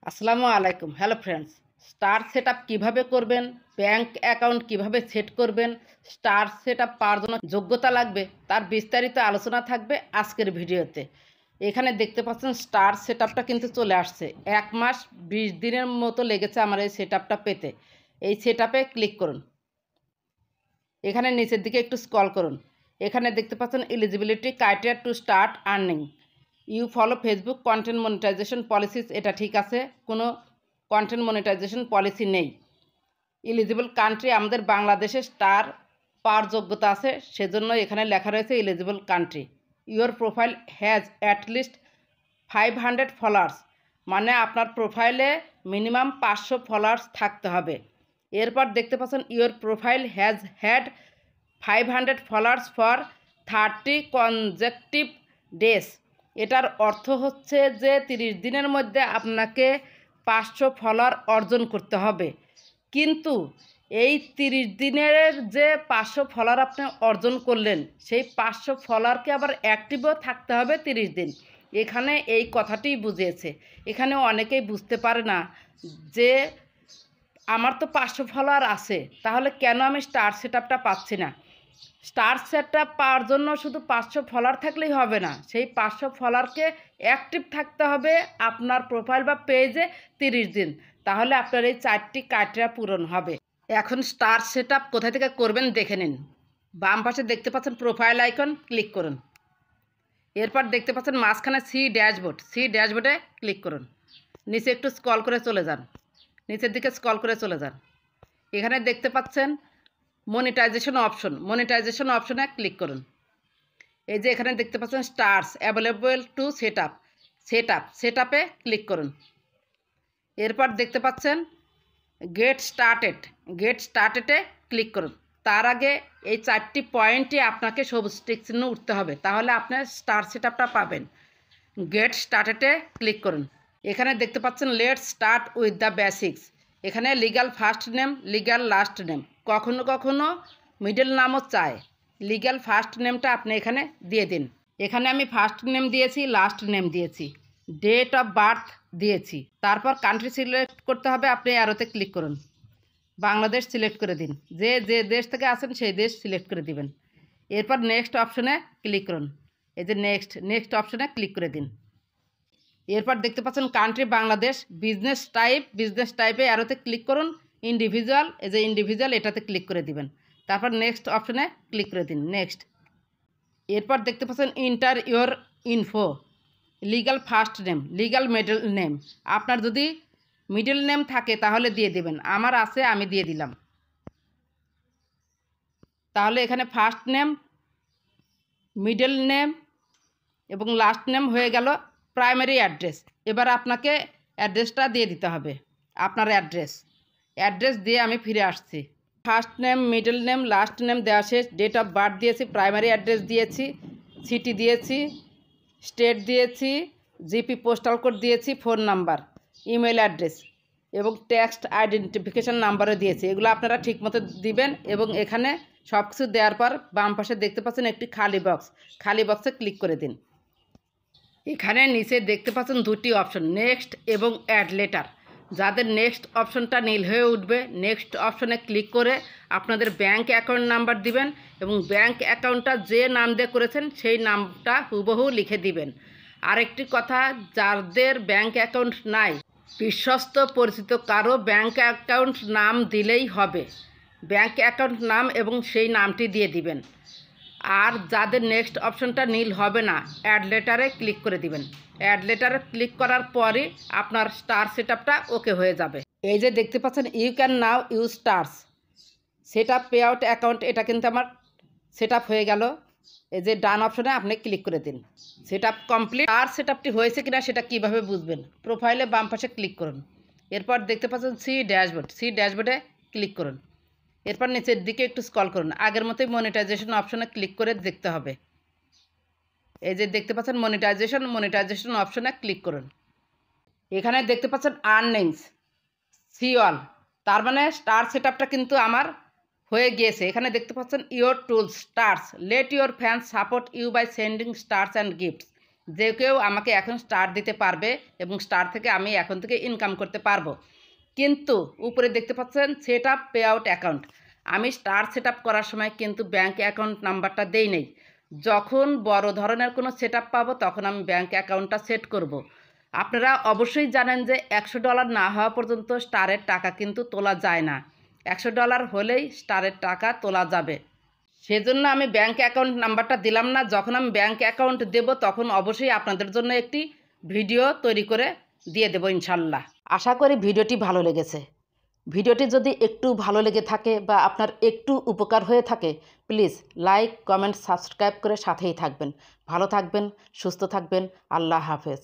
আসসালামু আলাইকুম। Hello friends, star setup কিভাবে করবেন, ব্যাংক অ্যাকাউন্ট কিভাবে সেট করবেন, স্টার সেটআপ পাওয়ার জন্য যোগ্যতা লাগবে, তার বিস্তারিত আলোচনা থাকবে আজকের ভিডিওতে। এখানে দেখতে পাচ্ছেন স্টার সেটআপটা কিন্তু চলে আসছে। 1 মাস 20 দিনের মতো লেগেছে আমার এই সেটআপটা পেতে। এই সেটআপে ক্লিক করুন। এখানে নিচের দিকে একটু স্ক্রল করুন। এখানে দেখতে পাচ্ছেন eligibility criteria to start earning, you follow Facebook content monetization policies. এটা ঠিক আছে, কোনো কন্টেন্ট মনিটাইজেশন পলিসি নেই। এলিজিবল কান্ট্রি, আমাদের বাংলাদেশে স্টার পাওয়ার যোগ্যতা আছে, সেজন্য এখানে লেখা রয়েছে eligible country. Your profile has at least 500 followers, মানে আপনার প্রোফাইলে মিনিমাম 500 ফলোয়ার্স থাকতে হবে। এরপর দেখতে পাচ্ছেন your profile has had 500 followers for 30 consecutive days. এটার অর্থ হচ্ছে যে 30 দিনের মধ্যে আপনাকে 500 ফলোয়ার অর্জন করতে হবে। কিন্তু এই 30 দিনের যে 500 ফলোয়ার আপনি অর্জন করলেন, সেই 500 ফলোয়ারকে আবার অ্যাক্টিভও থাকতে হবে 30 দিন। এখানে এই কথাটিই বুঝিয়েছে। এখানে অনেকেই বুঝতে পারে না যে আমার তো 500 ফলোয়ার আছে, তাহলে কেন আমি স্টার সেটআপটা পাচ্ছি না। স্টার সেটআপ পাওয়ার জন্য শুধু 500 ফলোয়ার থাকলেই হবে না, সেই 500 ফলোয়ারকে অ্যাক্টিভ থাকতে হবে আপনার প্রোফাইল বা পেজে 30 দিন, তাহলে আপনার এই 4টি ক্রাইটেরিয়া পূরণ হবে। এখন স্টার সেটআপ কোথা থেকে করবেন দেখে নিন। বাম পাশে দেখতে পাচ্ছেন প্রোফাইল আইকন, ক্লিক করুন। এরপর দেখতে পাচ্ছেন মাঝখানে সি ড্যাশবোর্ডে ক্লিক করুন। নিচে একটু স্ক্রল করে চলে যান, নিচের দিকে স্ক্রল করে চলে যান। এখানে দেখতে পাচ্ছেন মনিটাইজেশন অপশনে ক্লিক করুন। এই যে এখানে দেখতে পাচ্ছেন স্টার্স অ্যাভেলেবল টু সেটআপে ক্লিক করুন। এরপর দেখতে পাচ্ছেন গেট স্টার্টেডে ক্লিক করুন। তার আগে এই 4টি পয়েন্টে আপনাকে সবুজ টিক চিহ্ন উঠতে হবে, তাহলে আপনার স্টার সেটআপটা পাবেন। গেট স্টার্টেডে ক্লিক করুন। এখানে দেখতে পাচ্ছেন let's start with the basics. এখানে legal first name, legal last name, কখনো কখনো মিডল নামও চায়। লিগ্যাল ফার্স্ট নেমটা আপনি এখানে দিয়ে দিন। এখানে আমি ফার্স্ট নেম দিয়েছি, লাস্ট নেম দিয়েছি, ডেট অফ বার্থ দিয়েছি। তারপর কান্ট্রি সিলেক্ট করতে হবে, আপনি অ্যারোতে ক্লিক করুন, বাংলাদেশ সিলেক্ট করে দিন। যে যে দেশ থেকে আসেন সেই দেশ সিলেক্ট করে দিবেন। এরপর নেক্সট অপশনে ক্লিক করুন। এই যে নেক্সট অপশনে ক্লিক করে দিন। এরপর দেখতে পাচ্ছেন কান্ট্রি বাংলাদেশ, বিজনেস টাইপে অ্যারোতে ক্লিক করুন। ইন্ডিভিজুয়াল, এই যে ইন্ডিভিজুয়াল, এটাতে ক্লিক করে দিবেন। তারপর নেক্সট অপশনে ক্লিক করে দিন, নেক্সট। এরপর দেখতে পাচ্ছেন inter your info, legal first name, legal middle name. আপনার যদি মিডল নেম থাকে তাহলে দিয়ে দেবেন, আমার আছে, আমি দিয়ে দিলাম। তাহলে এখানে ফার্স্ট নেম, মিডল নেম এবং লাস্ট নেম হয়ে গেল। প্রাইমারি অ্যাড্রেস, এবার আপনাকে অ্যাড্রেসটা দিয়ে দিতে হবে, আপনার অ্যাড্রেস দিয়ে আমি ফিরে আসছি। First name, middle name, last name দেওয়া শেষ। ডেট অফ বার্থ দিয়েছি, প্রাইমারি অ্যাড্রেস দিয়েছি, সিটি দিয়েছি, স্টেট দিয়েছি, জিপি পোস্টাল কোড দিয়েছি, ফোন নাম্বার, ইমেল অ্যাড্রেস এবং টেক্সট আইডেন্টিফিকেশান নাম্বারও দিয়েছি। এগুলো আপনারা ঠিকমতো দিবেন। এবং এখানে সব কিছু দেওয়ার পর বাম পাশে দেখতে পাচ্ছেন একটি খালি বক্সে ক্লিক করে দিন। এখানে নিচে দেখতে পাচ্ছেন 2টি অপশন, নেক্সট এবং অ্যাড লেটার। যাদের নেক্সট অপশনটা নীল হয়ে উঠবে, নেক্সট অপশনে ক্লিক করে আপনাদের ব্যাংক অ্যাকাউন্ট নাম্বার দিবেন এবং ব্যাংক অ্যাকাউন্টটা যে নাম দিয়ে করেছেন সেই নামটা হুবহু লিখে দিবেন। আরেকটি কথা, যাদের ব্যাংক অ্যাকাউন্ট নাই, বিশ্বস্ত পরিচিত কারো ব্যাংক অ্যাকাউন্ট নাম দিলেই হবে। ব্যাংক অ্যাকাউন্ট নাম এবং সেই নামটি দিয়ে দিবেন। আর যাদের নেক্সট অপশনটা নীল হবে না, অ্যাড লেটারে ক্লিক করে দিবেন। অ্যাড লেটারে ক্লিক করার পরই আপনার স্টার সেটআপটা ওকে হয়ে যাবে। এই যে দেখতে পাচ্ছেন you can now use stars setup payout account, এটা কিন্তু আমার সেটআপ হয়ে গেল। এই যে ডান অপশনে আপনি ক্লিক করে দিন, সেটআপ কমপ্লিট। আর সেটআপটি হয়েছে কিনা সেটা কিভাবে বুঝবেন, প্রোফাইলে বাম পাশে ক্লিক করুন। এরপর দেখতে পাচ্ছেন সি ড্যাশবোর্ডে ক্লিক করুন। এরপর নিচের দিকে একটু স্ক্রল করুন, আগের মতোই মনিটাইজেশন অপশনে ক্লিক করে দেখতে হবে। এই যে দেখতে পাচ্ছেন মনিটাইজেশন অপশনে ক্লিক করুন। এখানে দেখতে পাচ্ছেন আর্নিংস সি অল, তার মানে স্টার সেটআপটা কিন্তু আমার হয়ে গিয়েছে। এখানে দেখতে পাচ্ছেন your tools stars, let your fans support you by sending stars and gifts. যে কেউ আমাকে এখন স্টার দিতে পারবে এবং স্টার থেকে আমি এখন থেকে ইনকাম করতে পারবো। কিন্তু উপরে দেখতে পাচ্ছেন set up pay out account, আমি স্টার সেট আপ করার সময় কিন্তু ব্যাঙ্ক অ্যাকাউন্ট নাম্বারটা দেই নেই। যখন বড় ধরনের কোনো সেট আপ পাবো তখন আমি ব্যাঙ্ক অ্যাকাউন্টটা সেট করব। আপনারা অবশ্যই জানেন যে $100 না হওয়া পর্যন্ত স্টারের টাকা কিন্তু তোলা যায় না। $100 হলেই স্টারের টাকা তোলা যাবে। সেজন্য আমি ব্যাঙ্ক অ্যাকাউন্ট নাম্বারটা দিলাম না। যখন আমি ব্যাঙ্ক অ্যাকাউন্ট দেব তখন অবশ্যই আপনাদের জন্য একটি ভিডিও তৈরি করে দিয়ে দেবো ইনশাল্লাহ। আশা করি ভিডিওটি ভালো লেগেছে। ভিডিওটি যদি একটু ভালো লেগে থাকে বা আপনার একটু উপকার হয়ে থাকে, প্লিজ লাইক, কমেন্ট, সাবস্ক্রাইব করে সাথেই থাকবেন। ভালো থাকবেন, সুস্থ থাকবেন। আল্লাহ হাফেজ।